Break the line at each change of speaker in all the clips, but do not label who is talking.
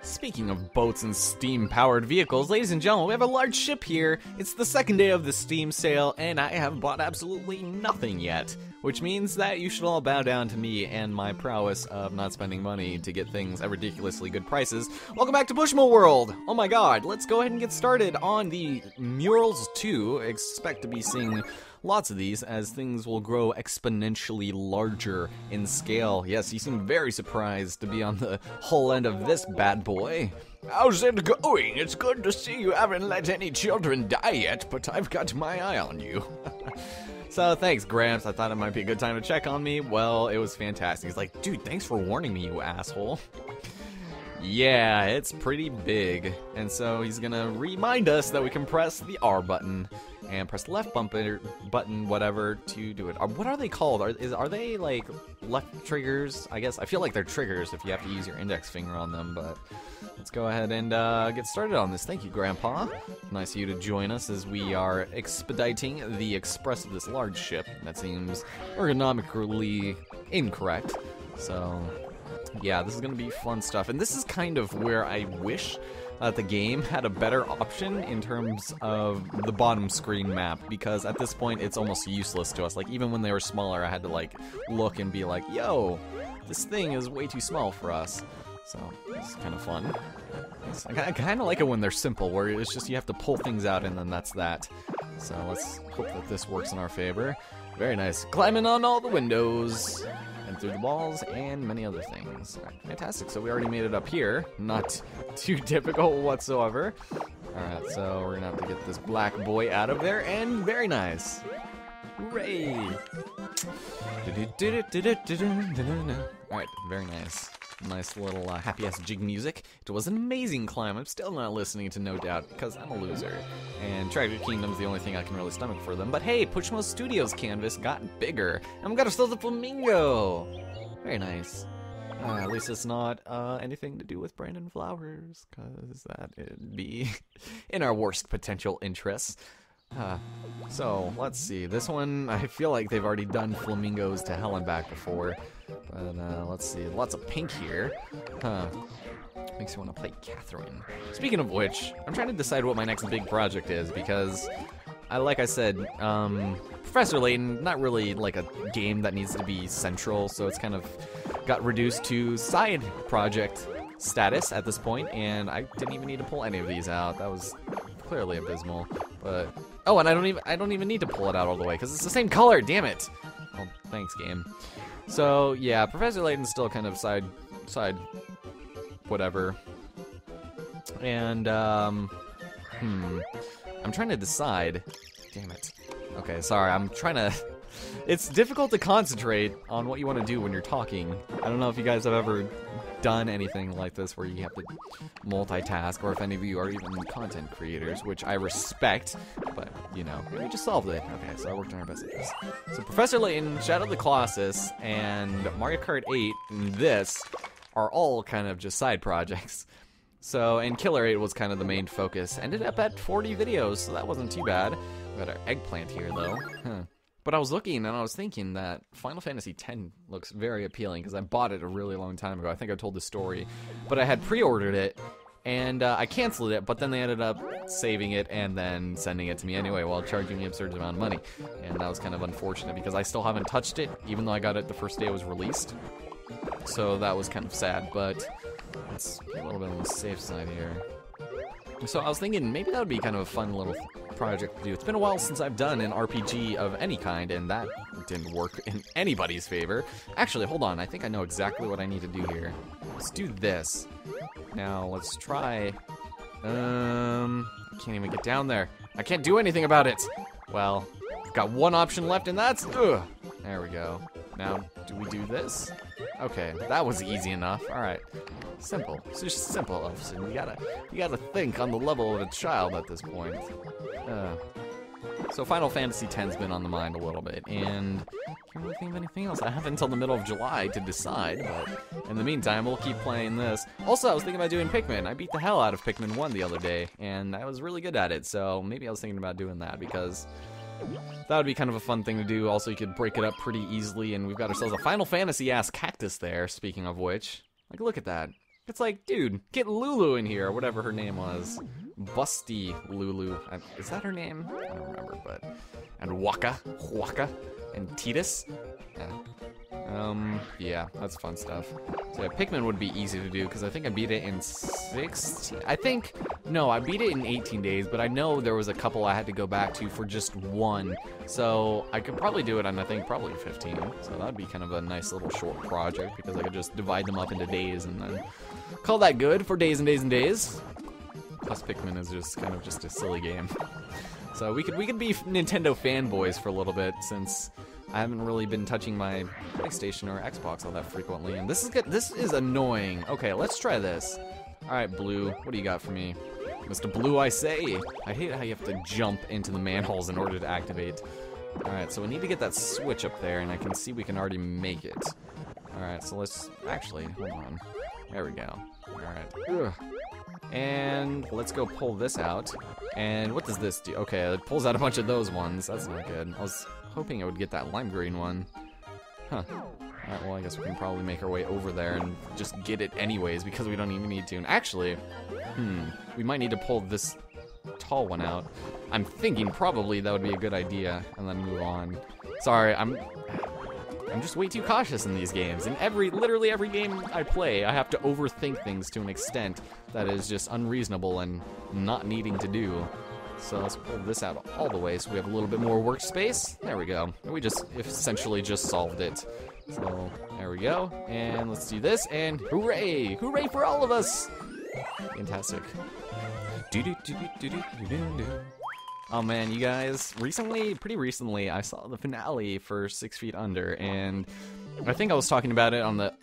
Speaking of boats and steam-powered vehicles, ladies and gentlemen, we have a large ship here. It's the second day of the Steam sale, and I have bought absolutely nothing yet, which means that you should all bow down to me and my prowess of not spending money to get things at ridiculously good prices. Welcome back to Pushmo World! Oh my god, let's go ahead and get started on the Murals 2. Expect to be seeing lots of these as things will grow exponentially larger in scale. Yes, you seem very surprised to be on the whole end of this bad boy. How's it going? It's good to see you haven't let any children die yet, but I've got my eye on you. So thanks, Gramps. I thought it might be a good time to check on me. Well, it was fantastic. He's like, dude, thanks for warning me, you asshole. Yeah, it's pretty big. And so he's gonna remind us that we can press the R button and press the left button, whatever, to do it. What are they called? Are they like left triggers? I guess I feel like they're triggers if you have to use your index finger on them, but let's go ahead and get started on this. Thank you, Grandpa. Nice of you to join us as we are expediting the express of this large ship that seems ergonomically incorrect. So yeah, this is gonna be fun stuff, and this is kind of where I wish the game had a better option in terms of the bottom screen map, because at this point it's almost useless to us. Like, even when they were smaller, I had to like look and be like, yo, this thing is way too small for us. So it's kind of fun. I kind of like it when they're simple, where it's just you have to pull things out and then that's that. So let's hope that this works in our favor. Very nice. Climbing on all the windows and through the walls and many other things. Right, fantastic. So we already made it up here. Not too difficult whatsoever. Alright, so we're gonna have to get this black boy out of there, and very nice. Hooray! Alright, very nice. Nice little happy-ass jig music. It was an amazing climb. I'm still not listening to No Doubt because I'm a loser. And Tragic Kingdom's the only thing I can really stomach for them. But hey, Pushmo Studios canvas got bigger. And we got ourselves a Flamingo. Very nice. At least it's not anything to do with Brandon Flowers, because that would be in our worst potential interests. So, let's see. This one, I feel like they've already done flamingos to hell and back before. But, let's see. Lots of pink here. Makes you want to play Catherine. Speaking of which, I'm trying to decide what my next big project is, because, like I said, Professor Layton, not really like a game that needs to be central, so it's kind of got reduced to side project status at this point, and I didn't even need to pull any of these out. That was clearly abysmal. But oh, and I don't even need to pull it out all the way because it's the same color. Damn it! Well, thanks, game. So yeah, Professor Layton's still kind of side whatever. And I'm trying to decide. Damn it. Okay, sorry. I'm trying to. It's difficult to concentrate on what you want to do when you're talking. I don't know if you guys have ever done anything like this where you have to multitask, or if any of you are even content creators, which I respect, but, you know, we just solved it. Okay, so I worked on our best interest. So Professor Layton, Shadow of the Colossus, and Mario Kart 8, and this are all kind of just side projects. So, and Killer 8 was kind of the main focus. Ended up at 40 videos, so that wasn't too bad. We got our Eggplant here, though. But I was looking and I was thinking that Final Fantasy X looks very appealing because I bought it a really long time ago. I think I told the story. But I had pre-ordered it and I canceled it, but then they ended up saving it and then sending it to me anyway while charging me an absurd amount of money. And that was kind of unfortunate because I still haven't touched it, even though I got it the first day it was released. So that was kind of sad, but let's get a little bit on the safe side here. So I was thinking maybe that would be kind of a fun little project to do. It's been a while since I've done an RPG of any kind, and that didn't work in anybody's favor. Actually, hold on. I think I know exactly what I need to do here. Let's do this. Now, let's try... I can't even get down there. I can't do anything about it. Well, I've got one option left, and that's... Ugh. There we go. Now, do we do this? Okay, that was easy enough. All right. Simple. It's just simple, officer. You gotta think on the level of a child at this point. So Final Fantasy X's been on the mind a little bit, and I can't really think of anything else. I have until the middle of July to decide, but in the meantime, we'll keep playing this. Also, I was thinking about doing Pikmin. I beat the hell out of Pikmin 1 the other day, and I was really good at it, so maybe I was thinking about doing that, because that would be kind of a fun thing to do. Also, you could break it up pretty easily, and we've got ourselves a Final Fantasy-ass cactus there, speaking of which. Like, look at that. It's like, dude, get Lulu in here, or whatever her name was. Busty Lulu. Is that her name? I don't remember, but... And Waka, and Titus. Yeah, that's fun stuff. So yeah, Pikmin would be easy to do, because I think I beat it in 16... No, I beat it in 18 days, but I know there was a couple I had to go back to for just one. So I could probably do it on, I think, probably 15. So that'd be kind of a nice little short project, because I could just divide them up into days and then call that good for days and days and days. Plus Pikmin is just kind of just a silly game. So we could be Nintendo fanboys for a little bit, since I haven't really been touching my PlayStation or Xbox all that frequently, and this is good. This is annoying. Okay, let's try this. All right, Blue, what do you got for me? Mr. Blue, I say. I hate how you have to jump into the manholes in order to activate. All right, so we need to get that switch up there, and I can see we can already make it. All right, so let's actually hold on. There we go. All right. Ugh. And let's go pull this out. And what does this do? Okay, it pulls out a bunch of those ones. That's not good. I was hoping I would get that lime green one. Huh. Alright, well, I guess we can probably make our way over there and just get it anyways, because we don't even need to. And actually, we might need to pull this tall one out. I'm thinking probably that would be a good idea, and then move on. Sorry, I'm just way too cautious in these games. In literally every game I play, I have to overthink things to an extent that is just unreasonable and not needing to do. So let's pull this out all the way so we have a little bit more workspace. There we go. We just essentially just solved it. So there we go. And let's do this, and hooray! Hooray for all of us! Fantastic. Oh man, you guys, pretty recently, I saw the finale for 6 Feet Under, and I think I was talking about it on the,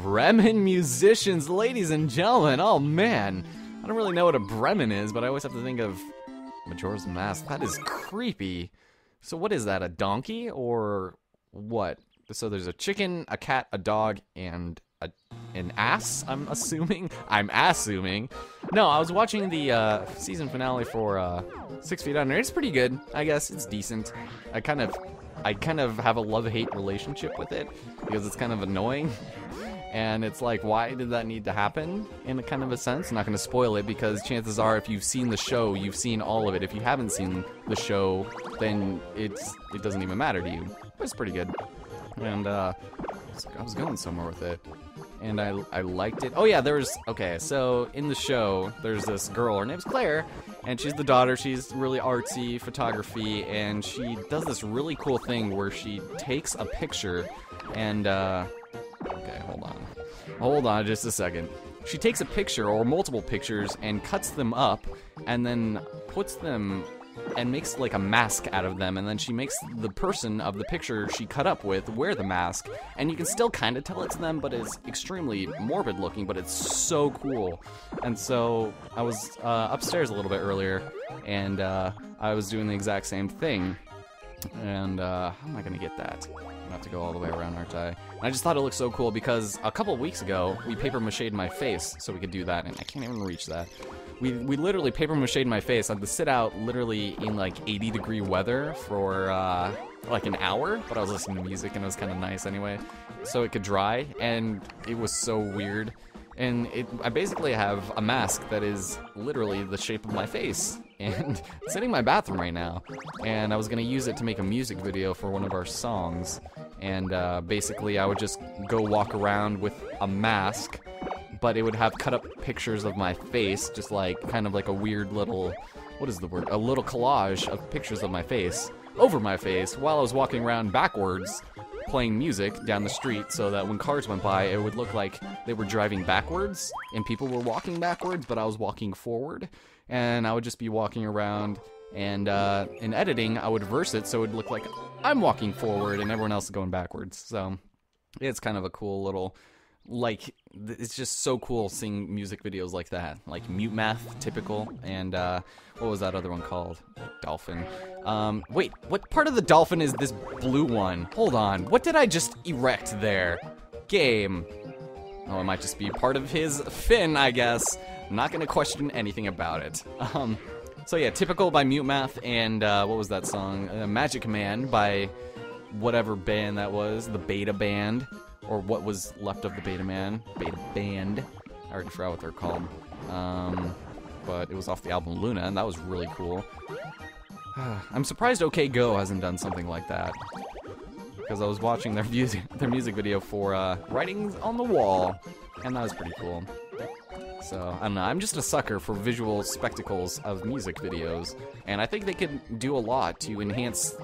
Bremen Musicians, ladies and gentlemen. Oh man, I don't really know what a Bremen is, but I always have to think of Majora's Mask. That is creepy. So what is that, a donkey, or what? So there's a chicken, a cat, a dog, and an ass, I'm assuming? No, I was watching the season finale for 6 Feet Under. It's pretty good, I guess. It's decent. I kind of have a love-hate relationship with it, because it's kind of annoying. And it's like, why did that need to happen, in a kind of a sense? I'm not going to spoil it, because chances are, if you've seen the show, you've seen all of it. If you haven't seen the show, then it doesn't even matter to you. But it's pretty good. And I was going somewhere with it, and I liked it. Oh yeah, okay, so in the show, there's this girl, her name's Claire, and she's the daughter. She's really artsy, photography, and she does this really cool thing where she takes a picture and, okay, hold on just a second. She takes a picture, or multiple pictures, and cuts them up, and then puts them and makes like a mask out of them, and then she makes the person of the picture she cut up with wear the mask, and you can still kind of tell it's them, but it's extremely morbid looking, but it's so cool. And so I was upstairs a little bit earlier, and I was doing the exact same thing, and how am I gonna get that? I'm gonna have to go all the way around, aren't I? And I just thought it looked so cool, because a couple weeks ago we paper mache'd my face so we could do that, and I can't even reach that. We literally paper mache'd my face. I had to sit out literally in like 80-degree weather for like an hour, but I was listening to music and it was kind of nice anyway, so it could dry, and it was so weird. And I basically have a mask that is literally the shape of my face, and it's sitting in my bathroom right now, and I was gonna use it to make a music video for one of our songs, and basically I would just go walk around with a mask, but it would have cut up pictures of my face, just like kind of like a weird little, what is the word? A little collage of pictures of my face over my face while I was walking around backwards playing music down the street, so that when cars went by, it would look like they were driving backwards and people were walking backwards, but I was walking forward, and I would just be walking around, and in editing, I would reverse it so it would look like I'm walking forward and everyone else is going backwards. So it's kind of a cool little, like, it's just so cool seeing music videos like that, like Mute Math, typical, and what was that other one called? Dolphin. Wait, what part of the dolphin is this blue one? Hold on, what did I just erect there? Game. Oh, it might just be part of his fin, I guess. I'm not gonna question anything about it. So yeah, Typical by Mute Math, and what was that song? Magic Man by whatever band that was, the Beta Band. Or what was left of the Beta Band. I already forgot what they're called. But it was off the album Luna, and that was really cool. I'm surprised OK Go hasn't done something like that. Because I was watching their music video for Writings on the Wall, and that was pretty cool. So, I don't know, I'm just a sucker for visual spectacles of music videos, and I think they can do a lot to enhance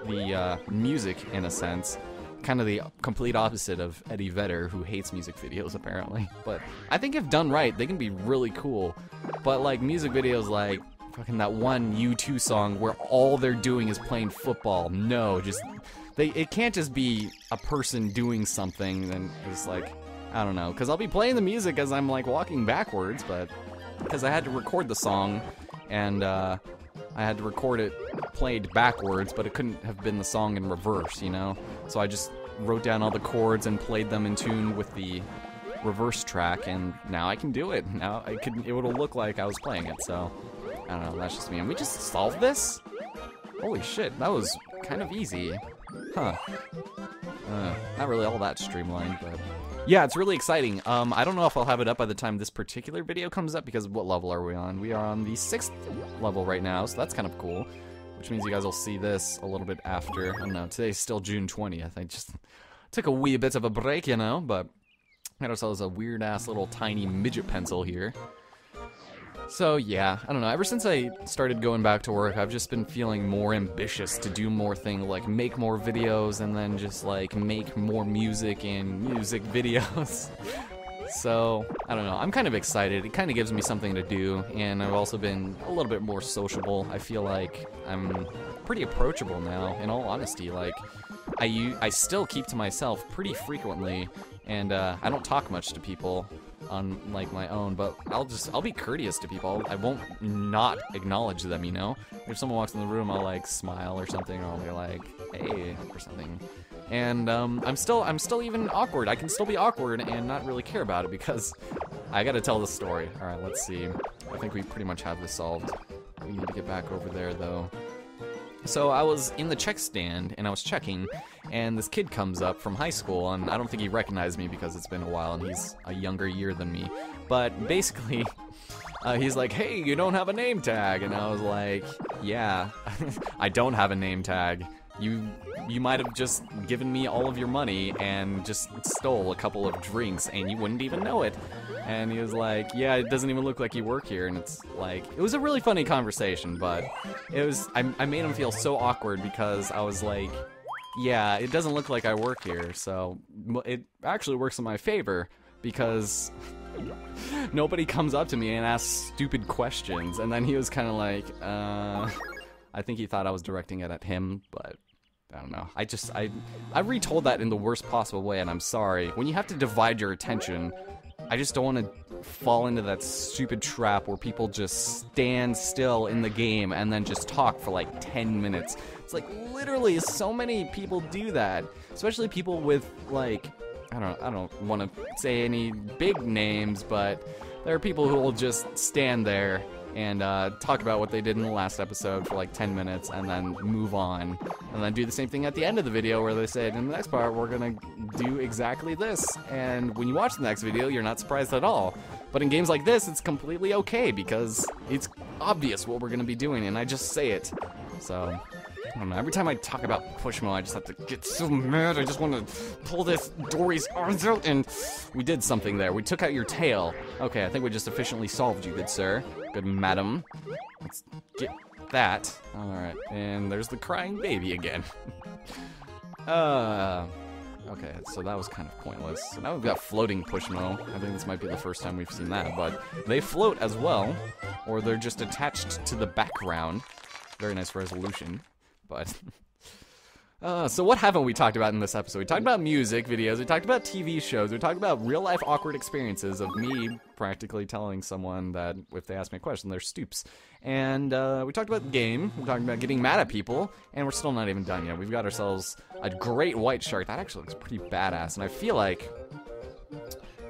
the music, in a sense. Kind of the complete opposite of Eddie Vedder, who hates music videos, apparently. But I think if done right, they can be really cool. But, like, music videos like fucking that one U2 song where all they're doing is playing football. No, just... it can't just be a person doing something and it's like... I don't know, because I'll be playing the music as I'm, like, walking backwards, but... Because I had to record the song, and, I had to record it played backwards, but it couldn't have been the song in reverse, you know? So I just wrote down all the chords and played them in tune with the reverse track, and now I can do it. Now it would look like I was playing it, so... I don't know, that's just me. And we just solved this? Holy shit, that was kind of easy. Huh. Not really all that streamlined, but... Yeah, it's really exciting. I don't know if I'll have it up by the time this particular video comes up, because what level are we on? We are on the 6th level right now, so that's kind of cool. Which means you guys will see this a little bit after. I don't know, today's still June 20th. I just took a wee bit of a break, you know, but got ourselves a weird-ass little tiny midget pencil here. So, yeah, I don't know, ever since I started going back to work, I've just been feeling more ambitious to do more things, like make more videos and then just, like, make more music and music videos. So, I don't know, I'm kind of excited. It kind of gives me something to do, and I've also been a little bit more sociable. I feel like I'm pretty approachable now, in all honesty. Like, I still keep to myself pretty frequently, and I don't talk much to people on, like, my own, but I'll be courteous to people. I won't not acknowledge them, you know? If someone walks in the room, I'll, like, smile or something, or I'll be like, hey, or something. And, I'm still even awkward. I can still be awkward and not really care about it, because I gotta tell the story. Alright, let's see. I think we pretty much have this solved. We need to get back over there, though. So I was in the check stand, and I was checking, and this kid comes up from high school, and I don't think he recognized me because it's been a while, and he's a younger year than me. But basically, he's like, hey, you don't have a name tag, and I was like, yeah, I don't have a name tag. You might have just given me all of your money and just stole a couple of drinks, and you wouldn't even know it. And he was like, yeah, it doesn't even look like you work here. And it's like, it was a really funny conversation, but it was, I made him feel so awkward because I was like, yeah, it doesn't look like I work here. So it actually works in my favor because nobody comes up to me and asks stupid questions. And then he was kind of like, I think he thought I was directing it at him, but I don't know. I retold that in the worst possible way, and I'm sorry. When you have to divide your attention, I just don't want to fall into that stupid trap where people just stand still in the game and then just talk for like 10 minutes. It's like, literally, so many people do that. Especially people with, like, I don't want to say any big names, but there are people who will just stand there and talk about what they did in the last episode for like 10 minutes and then move on. And then do the same thing at the end of the video where they said, in the next part, we're gonna do exactly this. And when you watch the next video, you're not surprised at all. But in games like this, it's completely okay because it's obvious what we're gonna be doing and I just say it. So, I don't know, every time I talk about Pushmo, I just have to get so mad. I just want to pull this Dory's arms out, and we did something there. We took out your tail. Okay, I think we just efficiently solved you, good sir. Good madam. Let's get that. Alright, and there's the crying baby again. Okay, so that was kind of pointless. So now we've got floating Pushmo. I think this might be the first time we've seen that, but they float as well, or they're just attached to the background. Very nice resolution. But, so what haven't we talked about in this episode? We talked about music videos, we talked about TV shows, we talked about real-life awkward experiences of me practically telling someone that if they ask me a question, they're stoops. And, we talked about the game, we talked about getting mad at people, and we're still not even done yet. We've got ourselves a great white shark. That actually looks pretty badass, and I feel like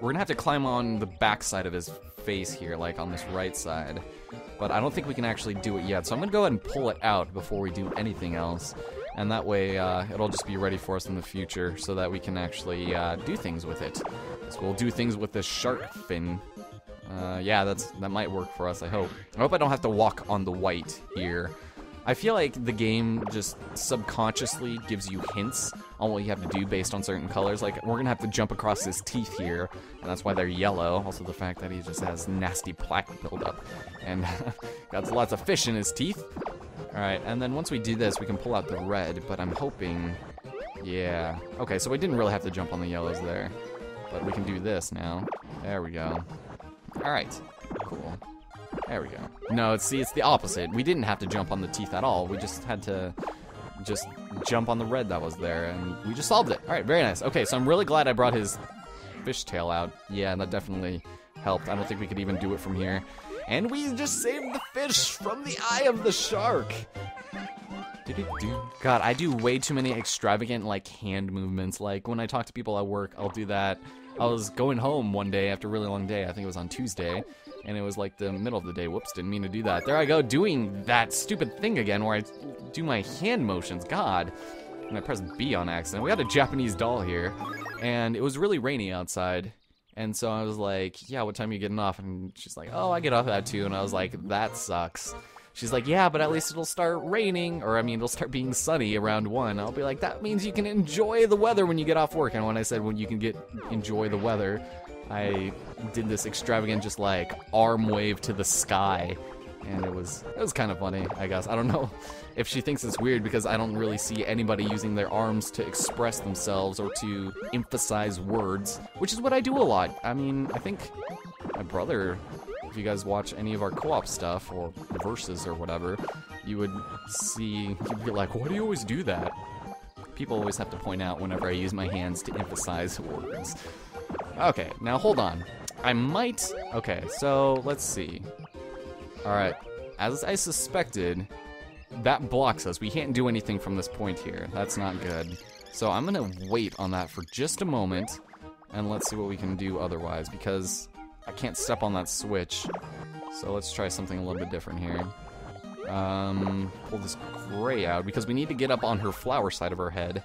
we're gonna have to climb on the back side of his face here, like on this right side. But I don't think we can actually do it yet, so I'm gonna go ahead and pull it out before we do anything else. And that way, it'll just be ready for us in the future so that we can actually do things with it. So we'll do things with this shark fin Yeah, that might work for us, I hope. I hope I don't have to walk on the white here. I feel like the game just subconsciously gives you hints on what you have to do based on certain colors. Like, we're gonna have to jump across his teeth here, and that's why they're yellow. Also the fact that he just has nasty plaque buildup, and got lots of fish in his teeth. Alright, and then once we do this, we can pull out the red, but I'm hoping... Yeah. Okay, so we didn't really have to jump on the yellows there, but we can do this now. There we go. Alright, cool. There we go. No, it's the opposite. We didn't have to jump on the teeth at all. We just had to just jump on the red that was there, and we just solved it. All right, very nice. Okay, so I'm really glad I brought his fishtail out. Yeah, that definitely helped. I don't think we could even do it from here. And we just saved the fish from the eye of the shark. God, I do way too many extravagant, like, hand movements. Like, when I talk to people at work, I'll do that. I was going home one day after a really long day. I think it was on Tuesday. And it was like the middle of the day. Whoops, didn't mean to do that. There I go, doing that stupid thing again where I do my hand motions. God. And I pressed B on accident. We had a Japanese doll here. And it was really rainy outside. And so I was like, yeah, what time are you getting off? And she's like, oh, I get off at 2. And I was like, that sucks. She's like, yeah, but at least it'll start raining. Or, I mean, it'll start being sunny around 1. I'll be like, that means you can enjoy the weather when you get off work. And when I said when you can enjoy the weather, I did this extravagant just like arm wave to the sky, and it was kind of funny, I guess. I don't know if she thinks it's weird because I don't really see anybody using their arms to express themselves or to emphasize words, which is what I do a lot. I mean, I think my brother, if you guys watch any of our co-op stuff or verses or whatever, you would see, you'd be like, why do you always do that? People always have to point out whenever I use my hands to emphasize words. Okay, now hold on. I might... Okay, so let's see. Alright, as I suspected, that blocks us. We can't do anything from this point here. That's not good. So I'm gonna wait on that for just a moment, and let's see what we can do otherwise, because I can't step on that switch. So let's try something a little bit different here. Pull this gray out, because we need to get up on her flower side of her head.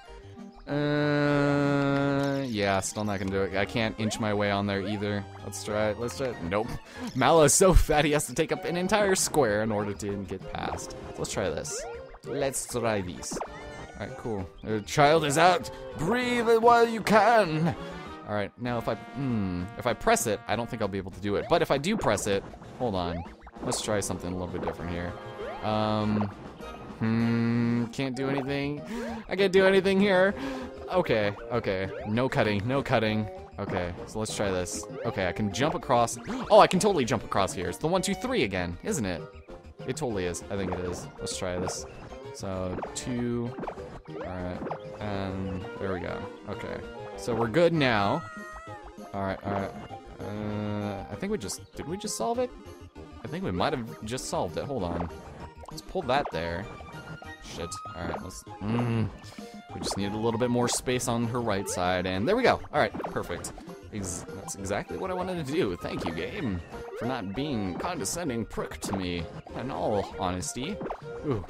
Yeah, still not gonna do it. I can't inch my way on there either. Let's try it. Nope. Mallow's so fat he has to take up an entire square in order to get past. So let's try this. Let's try these. Alright, cool. The child is out! Breathe while you can! Alright, now if I press it, I don't think I'll be able to do it. But if I do press it, hold on. Let's try something a little bit different here. Can't do anything. I can't do anything here. Okay. No cutting. Okay, so let's try this. Okay, I can jump across. Oh, I can totally jump across here. It's the 1, 2, 3 again, isn't it? It totally is. I think it is. Let's try this. So, 2. Alright, and there we go. Okay, so we're good now. Alright. I think did we just solve it? I think we might have just solved it. Hold on. Let's pull that there. Shit. Alright, we just needed a little bit more space on her right side, and there we go. Alright, perfect. That's exactly what I wanted to do. Thank you, game, for not being condescending prick to me, in all honesty. Ooh,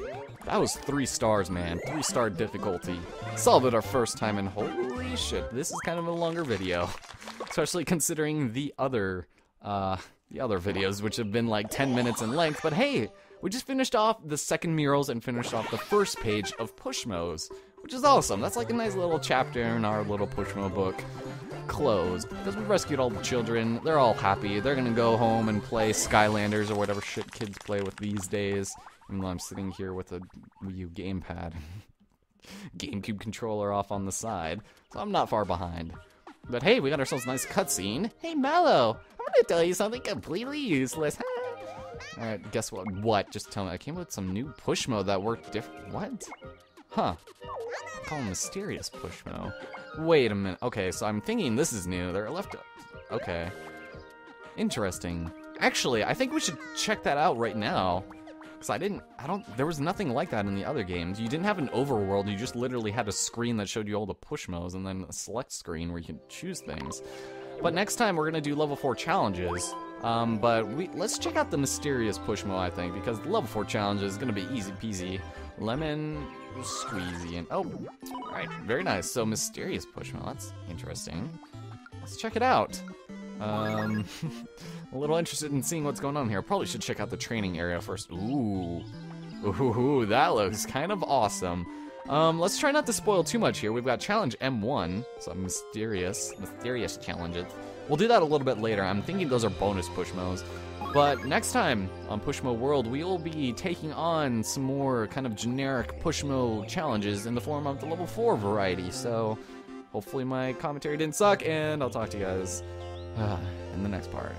that was 3 stars, man. 3-star difficulty. Solved it our first time, and holy shit, this is kind of a longer video. Especially considering the other videos, which have been like 10 minutes in length, but hey, we just finished off the second murals and finished off the first page of Pushmos, which is awesome. That's like a nice little chapter in our little Pushmo book. Closed. Because we rescued all the children. They're all happy. They're gonna go home and play Skylanders or whatever shit kids play with these days. Even though I'm sitting here with a Wii U gamepad. GameCube controller off on the side. So I'm not far behind. But hey, we got ourselves a nice cutscene. Hey, Mallow! I'm gonna tell you something completely useless. Alright, guess what? What? Just tell me. I came up with some new Pushmo that worked different. What? Huh. Call him Mysterious Pushmo. Wait a minute. Okay, so I'm thinking this is new. They're left. Okay. Interesting. Actually, I think we should check that out right now. Because there was nothing like that in the other games. You didn't have an overworld, you just literally had a screen that showed you all the Pushmos and then a select screen where you could choose things. But next time we're gonna do level 4 challenges. Let's check out the Mysterious Pushmo, I think, because the level 4 challenge is gonna be easy peasy. Lemon squeezy and alright, very nice. So Mysterious Pushmo, that's interesting. Let's check it out. A little interested in seeing what's going on here. Probably should check out the training area first. Ooh. Ooh, that looks kind of awesome. Let's try not to spoil too much here. We've got challenge M1, some mysterious challenges. We'll do that a little bit later. I'm thinking those are bonus Pushmos. But next time on Pushmo World, we will be taking on some more kind of generic Pushmo challenges in the form of the level 4 variety. So hopefully my commentary didn't suck, and I'll talk to you guys in the next part.